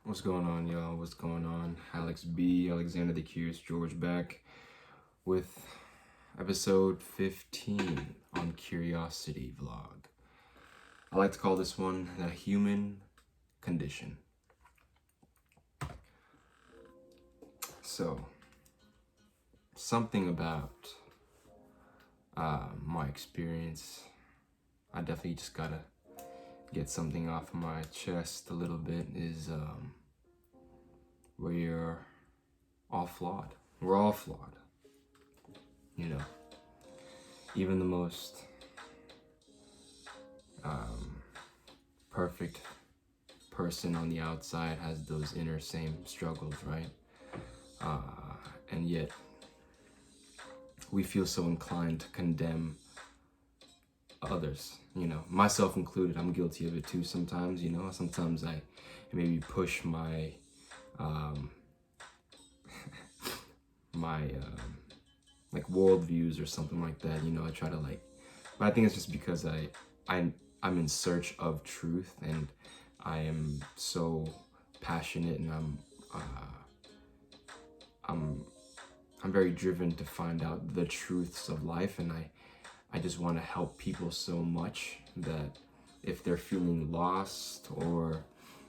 What's going on, y'all? What's going on? Alex B, Alexander the Curious George, back with episode 15 on Curiosity Vlog. I like to call this one the human condition. So, something about my experience, I definitely just gotta get something off of my chest a little bit, is we're all flawed. We're all flawed. You know, even the most perfect person on the outside has those inner same struggles, right? And yet, we feel so inclined to condemn others, you know, myself included. I'm guilty of it too sometimes, you know. Sometimes I maybe push my like worldviews or something like that, you know. I try to but I think it's just because I'm in search of truth, and I am so passionate, and I'm very driven to find out the truths of life, and I just want to help people so much that if they're feeling lost or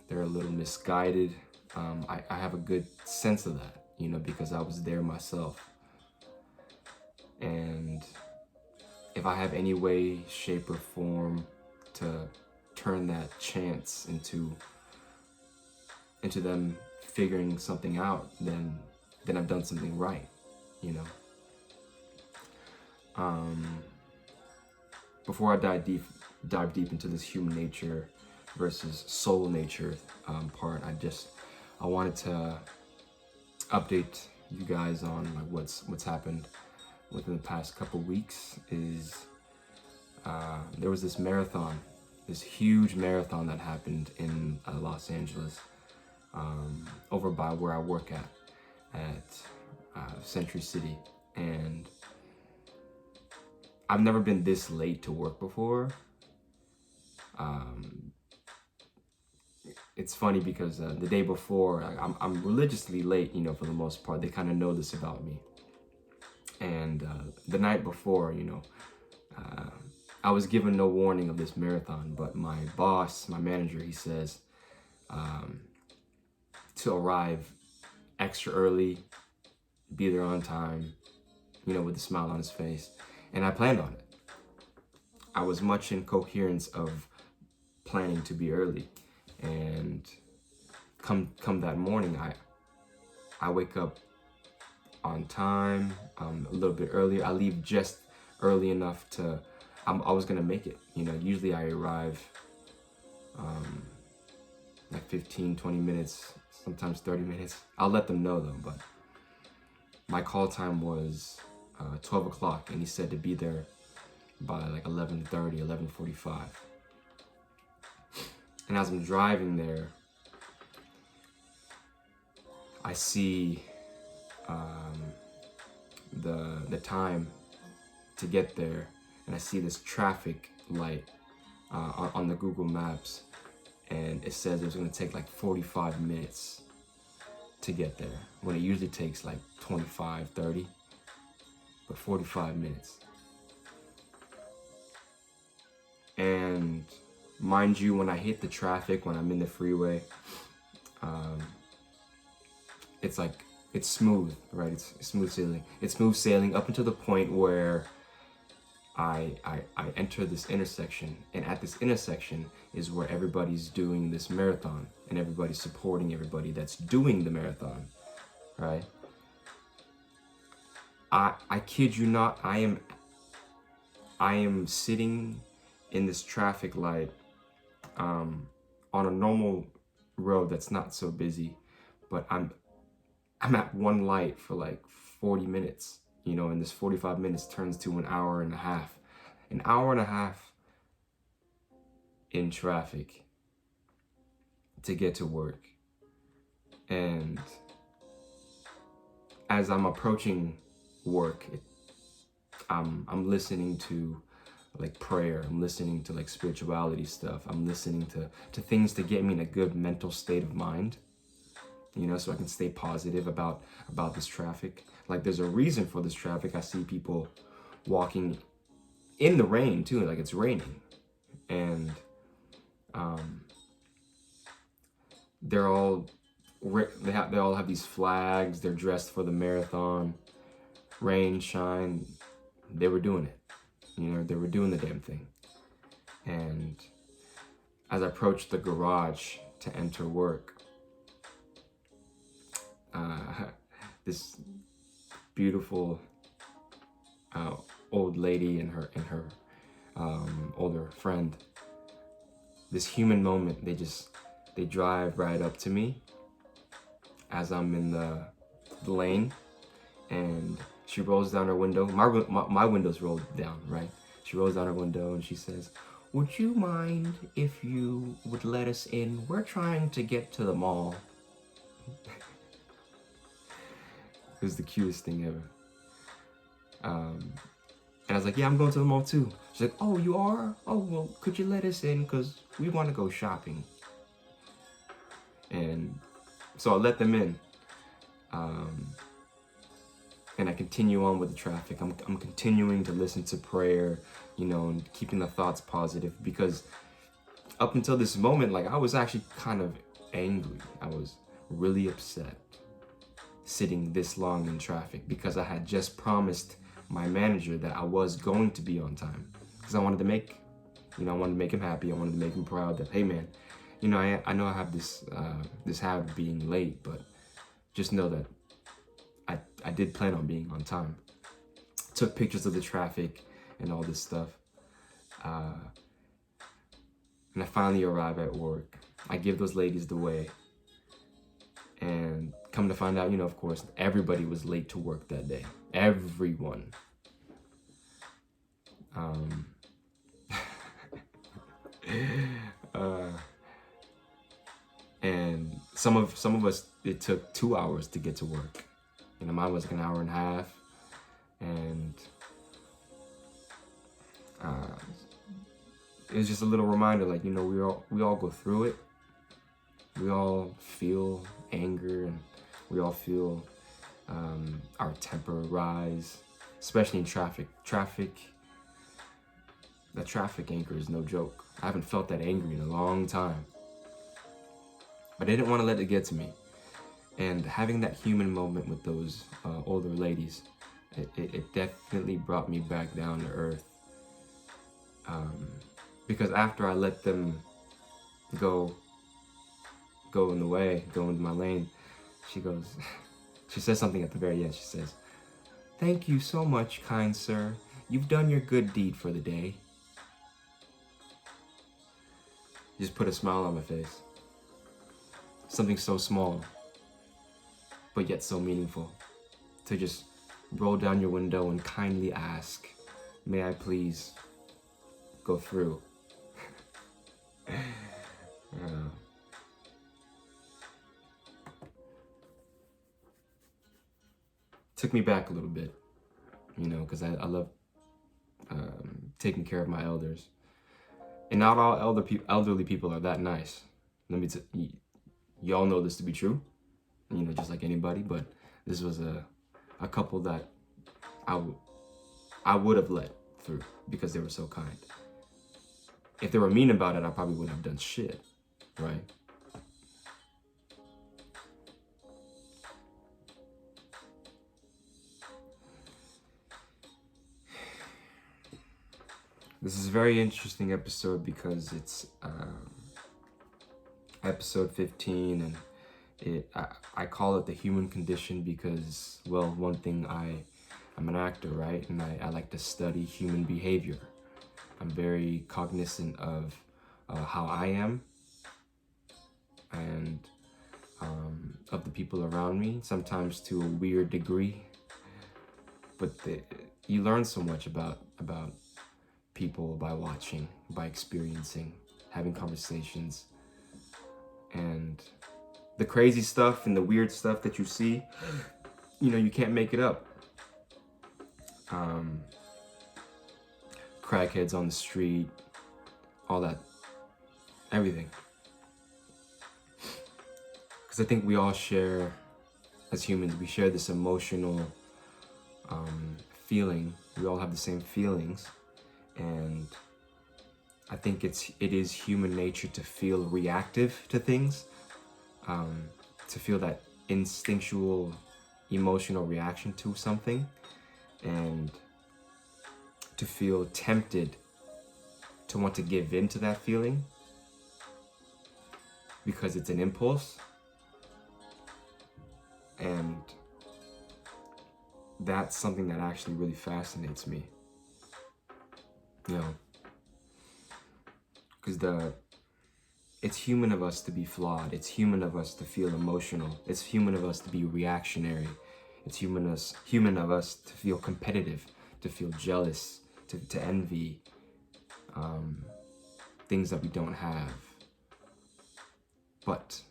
they're a little misguided, I have a good sense of that, you know, because I was there myself. And if I have any way, shape, or form to turn that chance into them figuring something out, then I've done something right, you know. Before I dive deep into this human nature versus soul nature part, I wanted to update you guys on what's happened within the past couple weeks. Is there was this huge marathon that happened in Los Angeles, over by where I work at Century City, and I've never been this late to work before. It's funny because the day before, I'm religiously late, you know, for the most part. They kind of know this about me. And the night before, you know, I was given no warning of this marathon, but my boss, my manager, he says to arrive extra early, be there on time, you know, with a smile on his face. And I planned on it. I was much in coherence of planning to be early. And come that morning, I wake up on time, a little bit earlier. I leave just early enough I was gonna make it. You know, usually I arrive like 15, 20 minutes, sometimes 30 minutes. I'll let them know though, but my call time was 12 o'clock, and he said to be there by like 11:30, 11:45. And as I'm driving there, I see the time to get there, and I see this traffic light on the Google Maps, and it says it was gonna take like 45 minutes to get there, when it usually takes like 25, 30, but 45 minutes. And mind you, when I hit the traffic, when I'm in the freeway, it's smooth, right? It's smooth sailing. It's smooth sailing up until the point where I enter this intersection, and at this intersection is where everybody's doing this marathon, and everybody's supporting everybody that's doing the marathon, right? I kid you not, I am sitting in this traffic light on a normal road that's not so busy, but I'm at one light for like 40 minutes, you know, and this 45 minutes turns to an hour and a half. An hour and a half in traffic to get to work. And as I'm approaching work, I'm listening to like prayer, I'm listening to like spirituality stuff, I'm listening to things to get me in a good mental state of mind. you know, so I can stay positive about this traffic. Like, there's a reason for this traffic. I see people walking in the rain too, like it's raining, and they all have these flags. They're dressed for the marathon. Rain, shine, they were doing it. You know, they were doing the damn thing. And as I approached the garage to enter work, this beautiful old lady and her older friend, this human moment, they drive right up to me as I'm in the lane, and she rolls down her window. My window's rolled down, right? She rolls down her window and she says, "Would you mind if you would let us in? We're trying to get to the mall." It was the cutest thing ever. And I was like, "Yeah, I'm going to the mall too." She's like, "Oh, you are? Oh, well, could you let us in? Because we want to go shopping." And so I let them in. And I continue on with the traffic. I'm continuing to listen to prayer, you know, and keeping the thoughts positive, because up until this moment, like, I was actually kind of angry. I was really upset sitting this long in traffic, because I had just promised my manager that I was going to be on time, because I wanted to make him happy. I wanted to make him proud that, hey man, you know, I know I have this habit of being late, but just know that I did plan on being on time. Took pictures of the traffic and all this stuff. And I finally arrive at work. I give those ladies the way. And come to find out, you know, of course, everybody was late to work that day. Everyone. And some of us, it took 2 hours to get to work. You know, mine was like an hour and a half, and it was just a little reminder, like, you know, we all go through it. We all feel anger, and we all feel our temper rise, especially in traffic. The traffic anger is no joke. I haven't felt that angry in a long time, but I didn't want to let it get to me. And having that human moment with those older ladies, it definitely brought me back down to earth. Because after I let them go in the way, go into my lane, she says something at the very end. She says, "Thank you so much, kind sir. You've done your good deed for the day." Just put a smile on my face. Something so small, but yet so meaningful, to just roll down your window and kindly ask, "May I please go through?" Took me back a little bit, you know, because I love taking care of my elders. And not all elderly people are that nice. Y'all know this to be true, you know, just like anybody, but this was a couple that I would have let through because they were so kind. If they were mean about it, I probably wouldn't have done shit, right? This is a very interesting episode because it's episode 15, and I call it the human condition because, well, one thing, I'm an actor, right? And I like to study human behavior. I'm very cognizant of how I am and of the people around me, sometimes to a weird degree. But you learn so much about people by watching, by experiencing, having conversations. And the crazy stuff and the weird stuff that you see, you know, you can't make it up. Crackheads on the street, all that, everything. I think we all share, as humans, we share this emotional feeling. We all have the same feelings, and I think it is human nature to feel reactive to things, to feel that instinctual emotional reaction to something, and to feel tempted to want to give in to that feeling because it's an impulse. And that's something that actually really fascinates me, you know, because it's human of us to be flawed. It's human of us to feel emotional. It's human of us to be reactionary. It's human of us to feel competitive, to feel jealous, to envy things that we don't have. But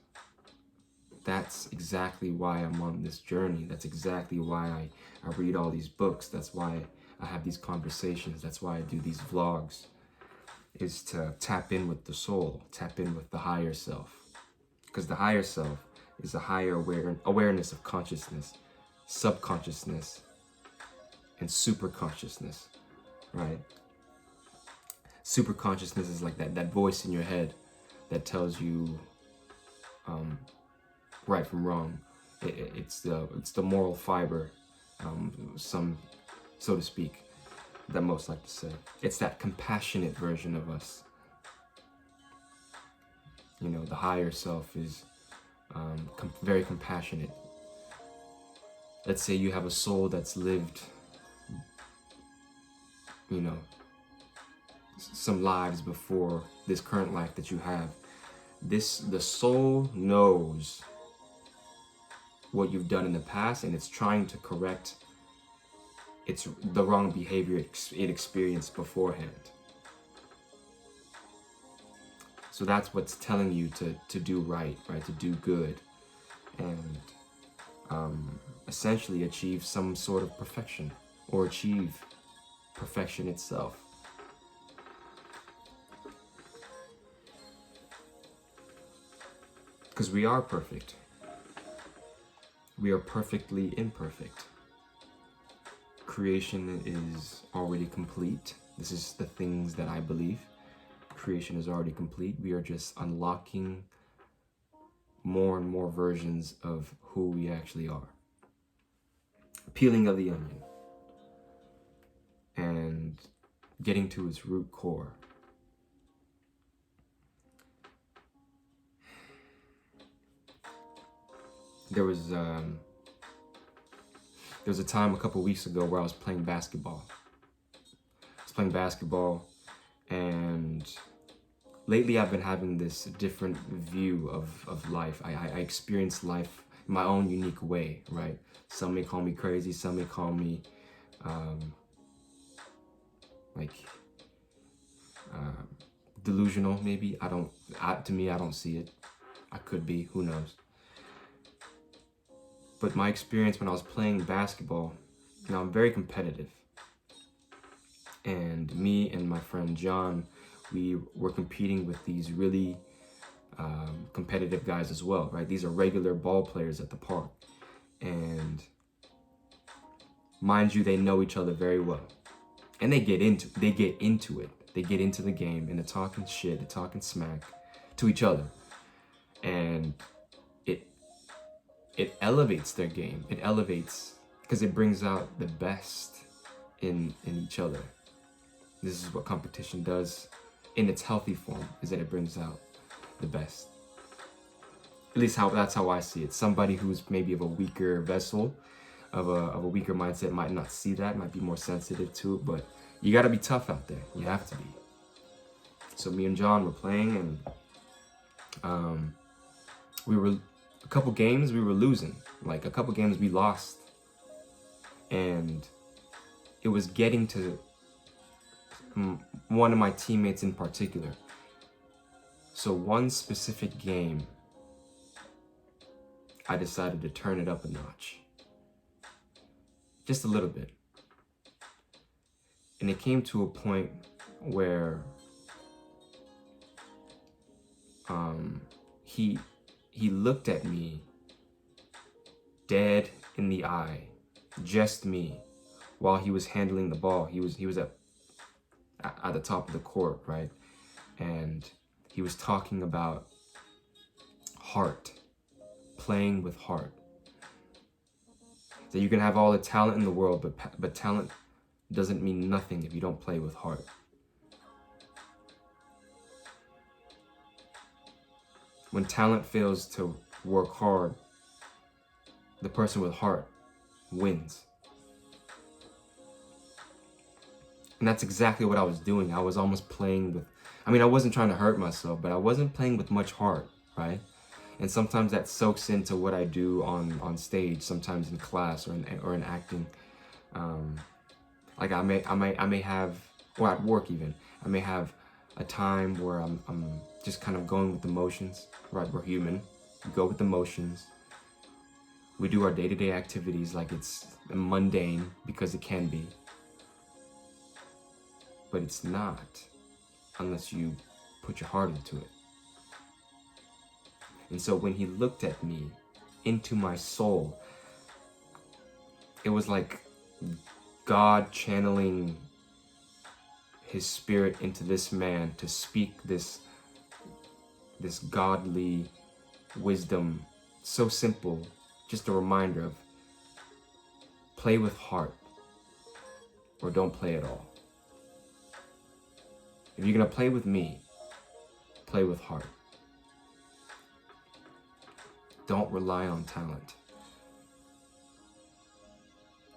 that's exactly why I'm on this journey. That's exactly why I read all these books. That's why I have these conversations. That's why I do these vlogs, is to tap in with the soul, tap in with the higher self. Because the higher self is a higher awareness of consciousness, subconsciousness, and super consciousness, right? Super consciousness is like that voice in your head that tells you right from wrong. It's the moral fiber, so to speak, that most like to say. It's that compassionate version of us. You know, the higher self is very compassionate. Let's say you have a soul that's lived, you know, some lives before this current life that you have. The soul knows what you've done in the past, and it's trying to correct the wrong behavior it experienced beforehand. So that's what's telling you to do right, to do good, and essentially achieve some sort of perfection, or achieve perfection itself. Because we are perfect. We are perfectly imperfect. Creation is already complete. This is the things that I believe. Creation is already complete. We are just unlocking more and more versions of who we actually are. Peeling of the onion and getting to its root core. There was a time a couple weeks ago where I was playing basketball. And lately I've been having this different view of life. I experience life in my own unique way, right? Some may call me crazy, some may call me delusional, maybe. To me, I don't see it. I could be, who knows? But my experience when I was playing basketball, you know, I'm very competitive. And me and my friend John, we were competing with these really competitive guys as well, right? These are regular ball players at the park. And mind you, they know each other very well. And they get into it. They get into the game, and they're talking shit, they're talking smack to each other. And it elevates their game. It elevates because it brings out the best in each other. This is what competition does in its healthy form, is that it brings out the best. At least that's how I see it. Somebody who's maybe of a weaker vessel, of a weaker mindset, might not see that, might be more sensitive to it, but you got to be tough out there. You have to be. So me and John were playing, and a couple games we were losing. Like a couple games we lost, and it was getting to one of my teammates in particular. So one specific game, I decided to turn it up a notch. Just a little bit. And it came to a point where he looked at me dead in the eye, just me, while he was handling the ball. He was at the top of the court, right? And he was talking about heart, playing with heart. So you can have all the talent in the world, but talent doesn't mean nothing if you don't play with heart. When talent fails to work hard, the person with heart wins. And that's exactly what I was doing. I was almost playing with, I wasn't trying to hurt myself, but I wasn't playing with much heart, right? And sometimes that soaks into what I do on stage, sometimes in class or in acting. Like I may have, or at work even, I may have a time where I'm just kind of going with the motions, right? We're human. We go with the motions. We do our day-to-day activities like it's mundane, because it can be. But it's not, unless you put your heart into it. And so when he looked at me, into my soul, it was like God channeling his spirit into this man to speak this godly wisdom. So simple, just a reminder of play with heart or don't play at all. If you're gonna play with me, play with heart. Don't rely on talent.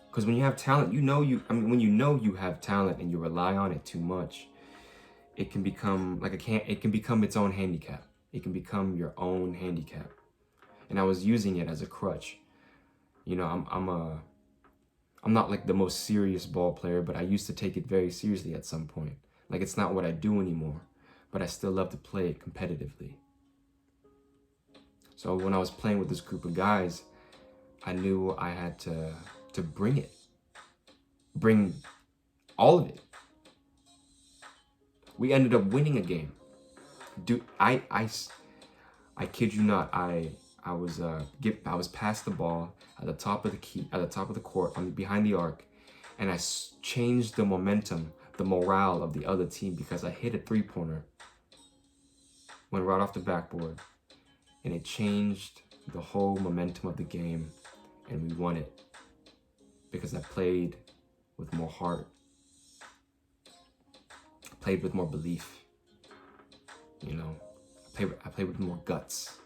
Because when you have talent, when you know you have talent and you rely on it too much, it can become it can become its own handicap. It can become your own handicap. And I was using it as a crutch. I'm not like the most serious ball player, but I used to take it very seriously at some point. Like, it's not what I do anymore, but I still love to play it competitively. So when I was playing with this group of guys, I knew I had to bring all of it. We ended up winning a game. Dude, I kid you not, I was past the ball at the top of the court, behind the arc, and I changed the momentum, the morale of the other team, because I hit a 3-pointer, went right off the backboard, and it changed the whole momentum of the game, and we won it because I played with more heart, played with more belief. I played with more guts.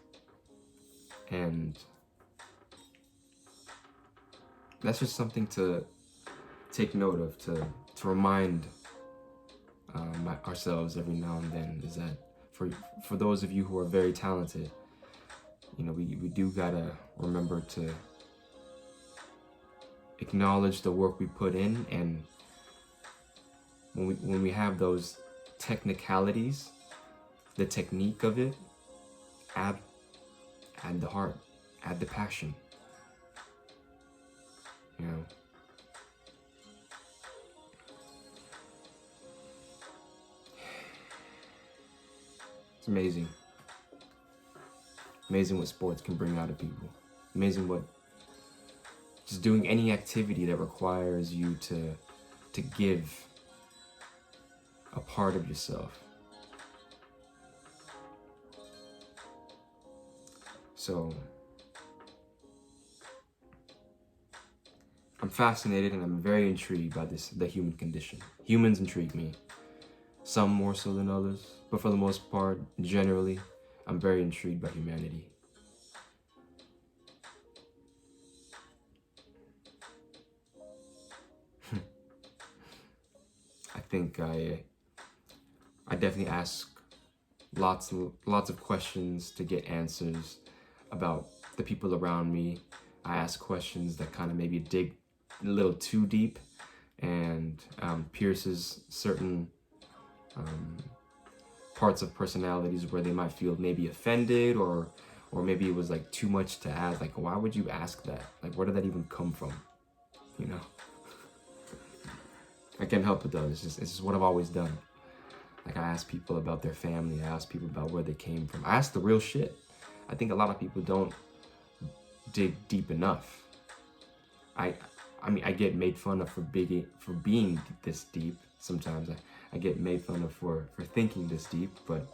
And that's just something to take note of, to remind ourselves every now and then, is that for those of you who are very talented, we do gotta remember to acknowledge the work we put in, and when we have those technicalities, the technique of it, add the heart, add the passion. It's amazing. Amazing what sports can bring out of people. Amazing what just doing any activity that requires you to give a part of yourself. So I'm fascinated and I'm very intrigued by the human condition. Humans intrigue me, some more so than others, but for the most part, generally, I'm very intrigued by humanity. I think I definitely ask lots of questions to get answers about the people around me. I ask questions that kind of maybe dig a little too deep and pierces certain parts of personalities where they might feel maybe offended, or maybe it was like too much to ask. Like, why would you ask that? Like, where did that even come from? I can't help it though. It's just what I've always done. Like, I ask people about their family. I ask people about where they came from. I ask the real shit. I think a lot of people don't dig deep enough. I mean, I get made fun of for being this deep. Sometimes I get made fun of for thinking this deep, but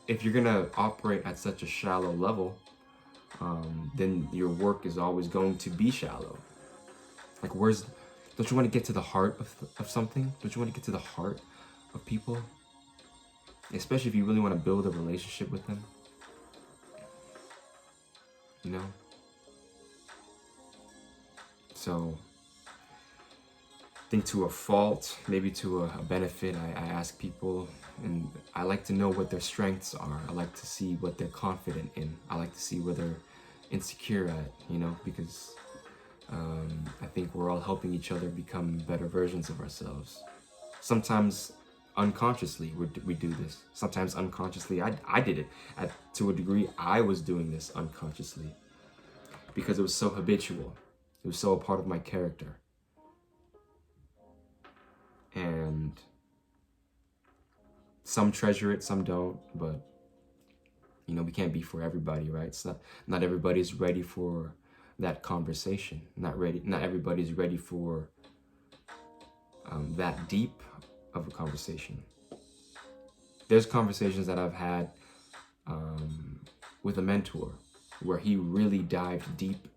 if you're gonna operate at such a shallow level, then your work is always going to be shallow. Like, don't you want to get to the heart of something? Don't you want to get to the heart of people? Especially if you really want to build a relationship with them. You know? So, I think to a fault, maybe to a benefit, I ask people, and I like to know what their strengths are. I like to see what they're confident in. I like to see where they're insecure at, you know, because I think we're all helping each other become better versions of ourselves. Sometimes unconsciously we do this. Sometimes unconsciously I did it. To a degree, I was doing this unconsciously because it was so habitual. It was so a part of my character. And some treasure it, some don't, but you know, we can't be for everybody, right? It's not everybody's ready for that conversation. Not everybody's ready for that deep of a conversation. There's conversations that I've had with a mentor where he really dived deep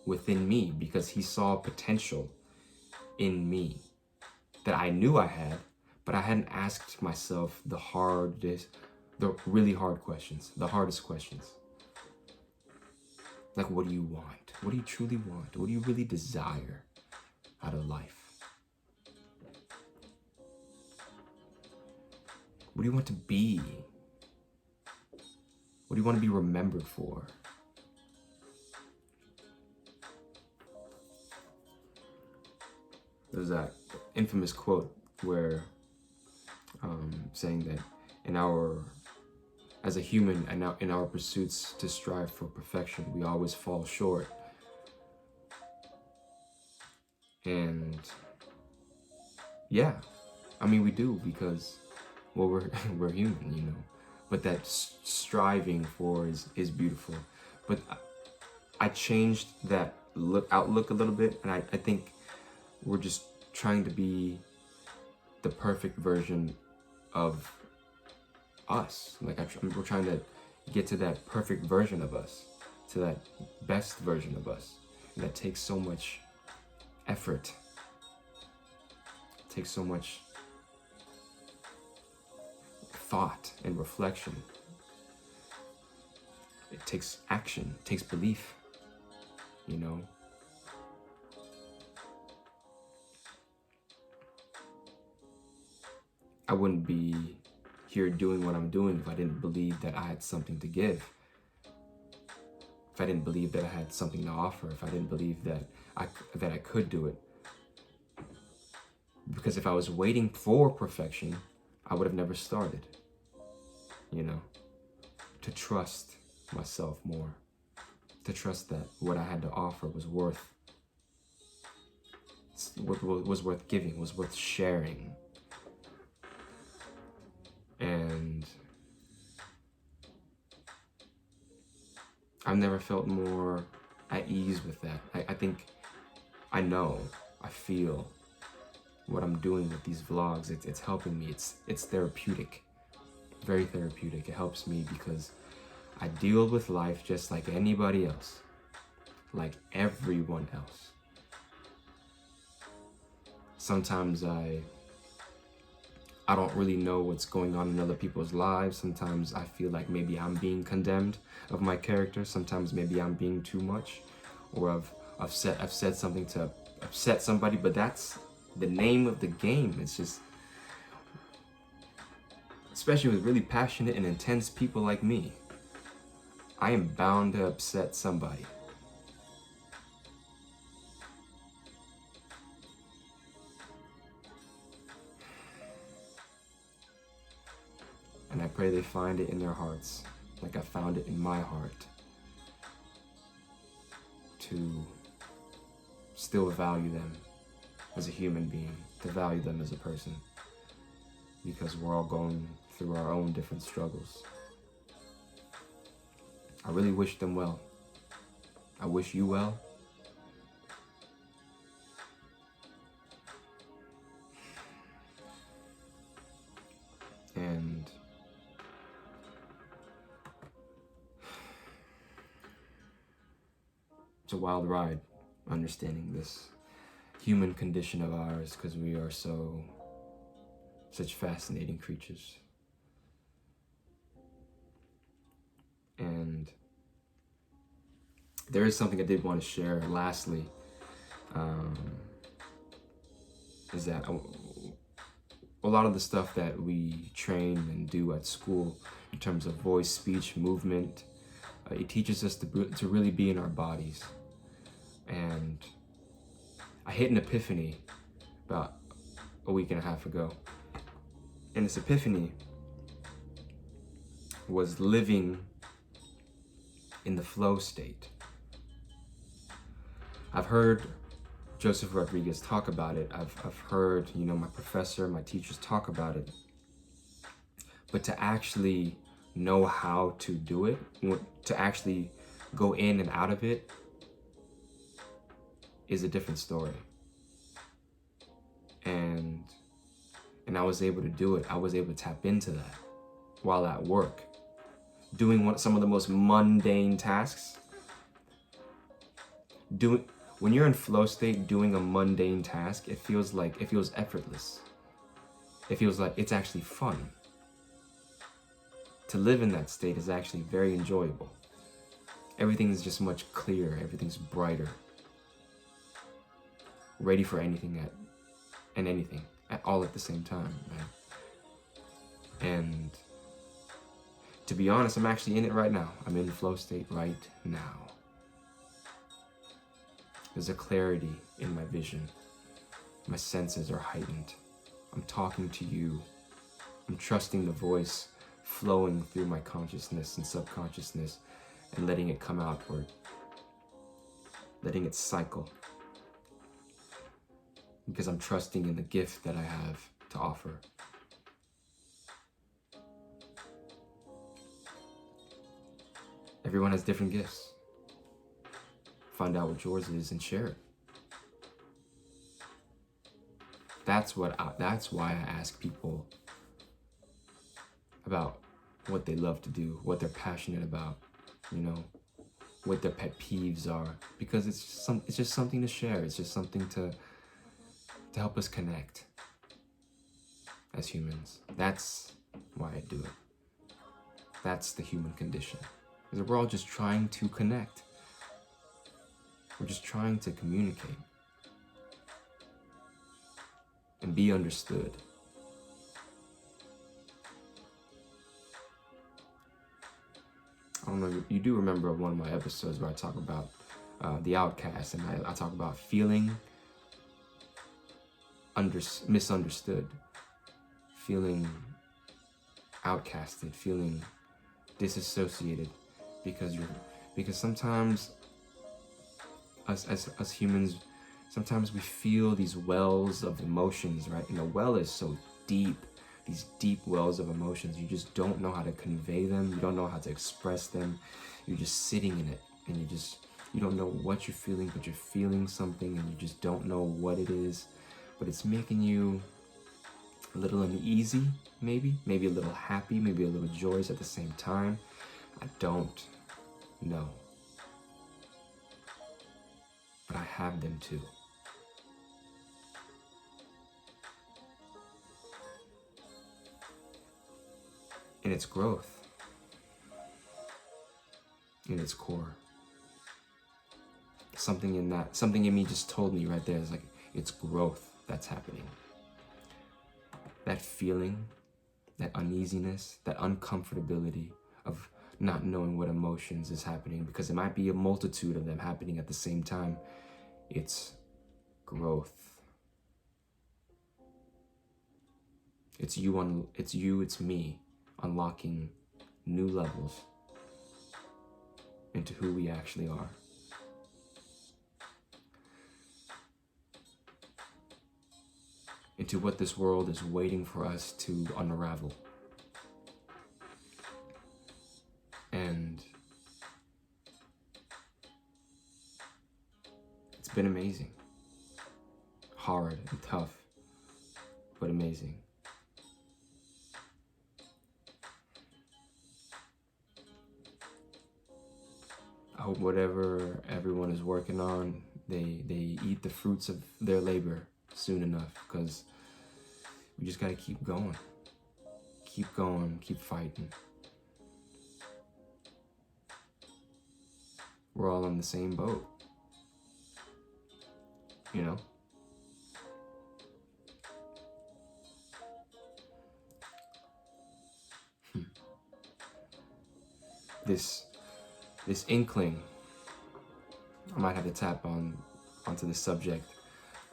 within me because he saw potential in me that I knew I had, but I hadn't asked myself the really hard questions, the hardest questions. Like, what do you want? What do you truly want? What do you really desire out of life? What do you want to be? What do you want to be remembered for? There's that infamous quote where saying that as a human, and in our pursuits to strive for perfection, we always fall short. And yeah, I mean, we do, because, well, we're human, you know. But that striving for is beautiful. But I changed that outlook a little bit, and I think we're just trying to be the perfect version of us. Like, we're trying to get to that perfect version of us, to that best version of us. And that takes so much effort. It takes so much thought and reflection. It takes action, it takes belief, you know. I wouldn't be here doing what I'm doing if I didn't believe that I had something to give. If I didn't believe that I had something to offer, if I didn't believe that I could do it. Because if I was waiting for perfection, I would have never started. You know, to trust myself more, to trust that what I had to offer was worth giving, was worth sharing. And I've never felt more at ease with that. I think I feel what I'm doing with these vlogs. It's helping me. It's therapeutic, very therapeutic. It helps me because I deal with life just like anybody else, like everyone else. Sometimes I don't really know what's going on in other people's lives. Sometimes I feel like maybe I'm being condemned of my character. Sometimes maybe I'm being too much, or I've said something to upset somebody, but that's the name of the game. It's just, especially with really passionate and intense people like me, I am bound to upset somebody. And I pray they find it in their hearts, like I found it in my heart, to still value them as a human being, to value them as a person, because we're all going through our own different struggles. I really wish them well. I wish you well. And it's a wild ride, understanding this human condition of ours, because we are such fascinating creatures. And there is something I did want to share lastly, is that a lot of the stuff that we train and do at school in terms of voice, speech, movement, it teaches us to really be in our bodies. And I hit an epiphany about a week and a half ago. And this epiphany was living in the flow state. I've heard Joseph Rodriguez talk about it. I've heard, my professor, my teachers talk about it. But to actually know how to do it, to actually go in and out of it, is a different story. And I was able to do it. I was able to tap into that while at work, doing some of the most mundane tasks. When you're in flow state, doing a mundane task, it feels effortless. It feels like it's actually fun. To live in that state is actually very enjoyable. Everything is just much clearer. Everything's brighter. Ready for anything all at the same time, man. And to be honest, I'm actually in it right now. I'm in the flow state right now. There's a clarity in my vision. My senses are heightened. I'm talking to you. I'm trusting the voice flowing through my consciousness and subconsciousness and letting it come outward. Letting it cycle. Because I'm trusting in the gift that I have to offer. Everyone has different gifts. Find out what yours is and share it. That's why I ask people about what they love to do, what they're passionate about, what their pet peeves are, because it's just something to share. It's just something to help us connect as humans. That's why I do it. That's the human condition. Because we're all just trying to connect. We're just trying to communicate and be understood. I don't know, you do remember one of my episodes where I talk about the outcast, and I talk about feeling misunderstood, feeling outcasted, feeling disassociated, because sometimes us humans, sometimes we feel these wells of emotions, right? And a well is so deep, these deep wells of emotions. You just don't know how to convey them. You don't know how to express them. You're just sitting in it, and you don't know what you're feeling, but you're feeling something, and you just don't know what it is. But it's making you a little uneasy, maybe a little happy, maybe a little joyous at the same time. I don't know. But I have them too. And it's growth in its core. Something in me just told me right there, is like, it's growth that's happening. That feeling, that uneasiness, that uncomfortability of not knowing what emotions is happening, because it might be a multitude of them happening at the same time. It's growth. It's it's me unlocking new levels into who we actually are. Into what this world is waiting for us to unravel. And it's been amazing. Hard and tough, but amazing. I hope whatever everyone is working on, they eat the fruits of their labor soon enough, because we just gotta keep going, keep fighting. We're all in the same boat, you know? This inkling, I might have to tap onto the subject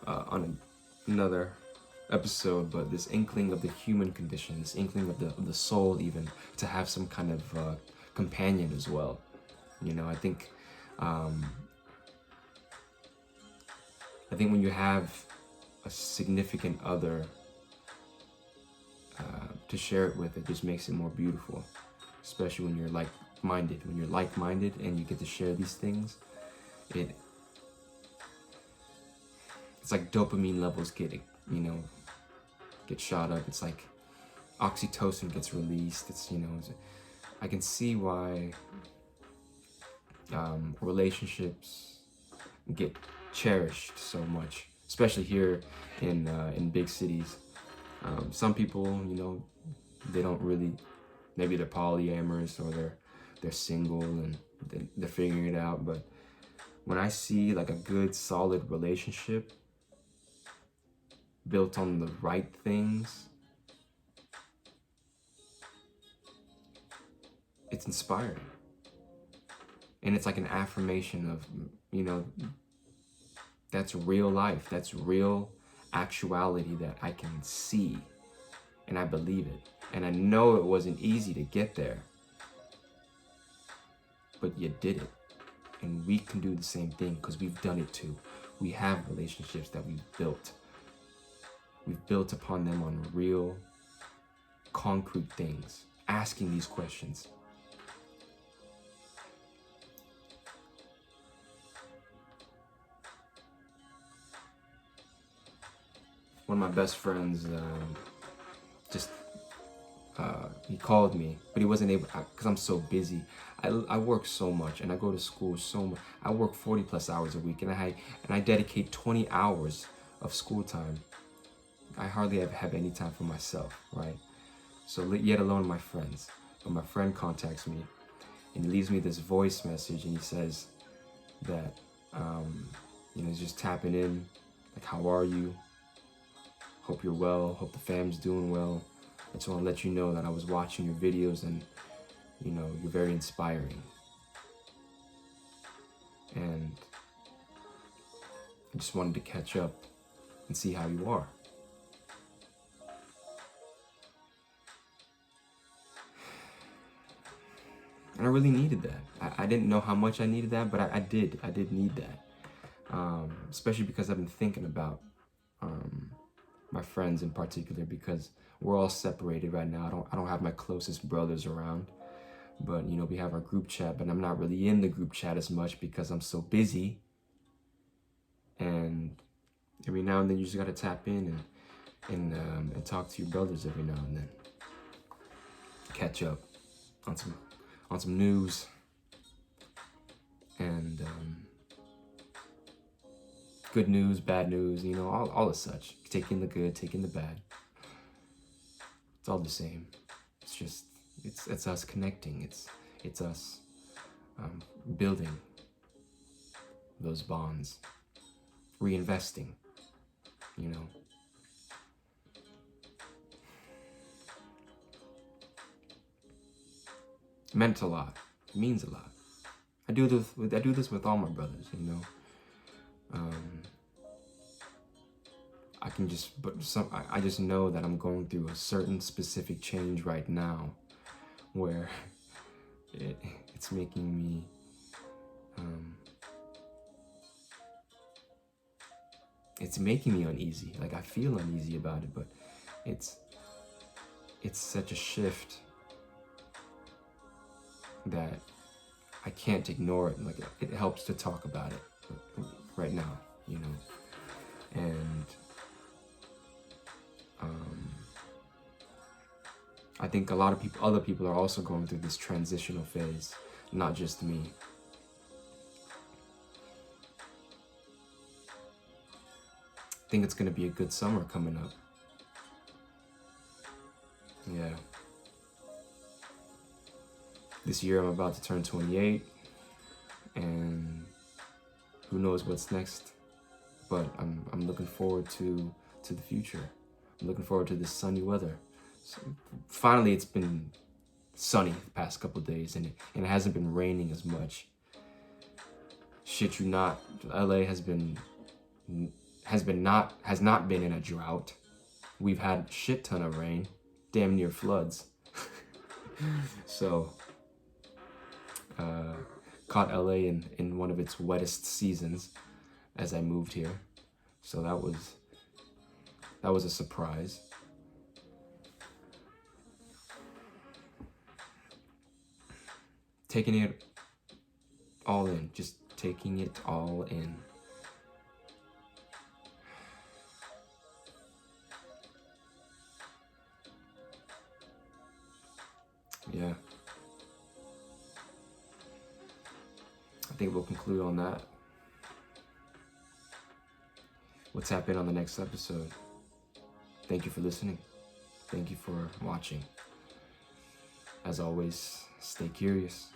on another episode, but this inkling of the human condition, this inkling of the soul, even to have some kind of companion as well. You know, I think when you have a significant other to share it with, it just makes it more beautiful, especially when you're like-minded. When you're like-minded and you get to share these things, it's like dopamine levels get shot up. It's like oxytocin gets released. I can see why relationships get cherished so much, especially here in big cities. Some people, they don't really, maybe they're polyamorous or they're single and they're figuring it out. But when I see like a good, solid relationship built on the right things, it's inspiring. And it's like an affirmation of, that's real life. That's real actuality that I can see, and I believe it. And I know it wasn't easy to get there, but you did it. And we can do the same thing because we've done it too. We have relationships that we've built. We've built upon them on real, concrete things, asking these questions. One of my best friends he called me, but he wasn't able, because I'm so busy. I work so much and I go to school so much. I work 40 plus hours a week, and I dedicate 20 hours of school time. I hardly ever have any time for myself, right? So yet alone my friends. But my friend contacts me and he leaves me this voice message, and he says that he's just tapping in, like, how are you? Hope you're well, hope the fam's doing well. I just want to let you know that I was watching your videos and, you're very inspiring. And I just wanted to catch up and see how you are. And I really needed that. I didn't know how much I needed that, but I did need that. Especially because I've been thinking about my friends in particular, because we're all separated right now. I don't have my closest brothers around, but we have our group chat, but I'm not really in the group chat as much because I'm so busy. And every now and then you just gotta tap in and talk to your brothers every now and then. Catch up on some news and good news, bad news, all as such. Taking the good, taking the bad. It's all the same. It's just, it's us connecting. It's us building those bonds, reinvesting, It meant a lot. It means a lot. I do this with all my brothers, I just know that I'm going through a certain specific change right now where it's making me uneasy. Like, I feel uneasy about it, but it's such a shift that I can't ignore it. Like, it helps to talk about it right now, you know. And I think a lot of other people are also going through this transitional phase, not just me. I think it's going to be a good summer coming up. Yeah. This year I'm about to turn 28, and who knows what's next. But I'm looking forward to the future. I'm looking forward to this sunny weather. So finally, it's been sunny the past couple of days, and it hasn't been raining as much. Shit you not, LA has not been in a drought. We've had a shit ton of rain, damn near floods. So caught LA in one of its wettest seasons as I moved here. So that was a surprise. Taking it all in, just taking it all in. Yeah. I think we'll conclude on that. We'll tap in on the next episode. Thank you for listening. Thank you for watching. As always, stay curious.